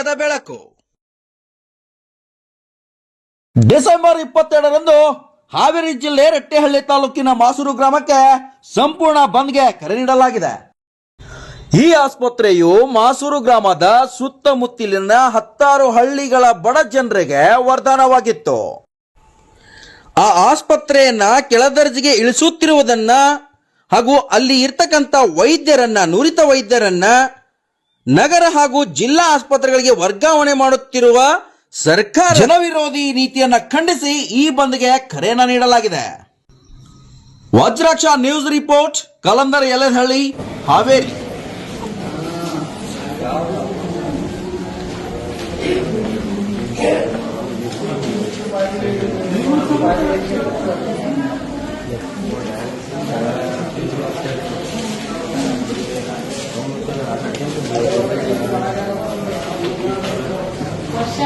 ಸತ್ಯದ ಬೆಳಕು. ಡಿಸೆಂಬರ್ 22ರಂದು ಹಾವೇರಿ ಜಿಲ್ಲೆ ರಟ್ಟೆಹಳ್ಳಿ ತಾಲೂಕಿನ ಮಾಸೂರು ಗ್ರಾಮಕ್ಕೆ ಸಂಪೂರ್ಣ ಬಂದ್ಗೆ ಕರೆ ನೀಡಲಾಗಿದೆ. ಈ ಆಸ್ಪತ್ರೆಯು ಮಾಸೂರು ಗ್ರಾಮದ ಸುತ್ತಮುತ್ತಲಿನ 10 ಹಳ್ಳಿಗಳ ಬಡ ಜನರಿಗೆ ವರದಾನವಾಗಿತ್ತು. ಆ ಆಸ್ಪತ್ರೆಯನ್ನ ಕೆಳದರ್ಜೆಗೆ ಇಳಿಸುತ್ತಿರುವುದನ್ನ ಹಾಗೂ ಅಲ್ಲಿ ಇರ್ತಕ್ಕಂಥ ವೈದ್ಯರನ್ನ, ನುರಿತ ವೈದ್ಯರನ್ನ ನಗರ ಹಾಗೂ ಜಿಲ್ಲಾ ಆಸ್ಪತ್ರೆಗಳಿಗೆ ವರ್ಗಾವಣೆ ಮಾಡುತ್ತಿರುವ ಸರ್ಕಾರ ಜನವಿರೋಧಿ ನೀತಿಯನ್ನ ಖಂಡಿಸಿ ಈ ಬಂದ್ಗೆ ಕರೆಯನ್ನ ನೀಡಲಾಗಿದೆ. Vajraksha news report, Kalandar ಯಲಹಳ್ಳಿ, Haveri. ವರ್ಷ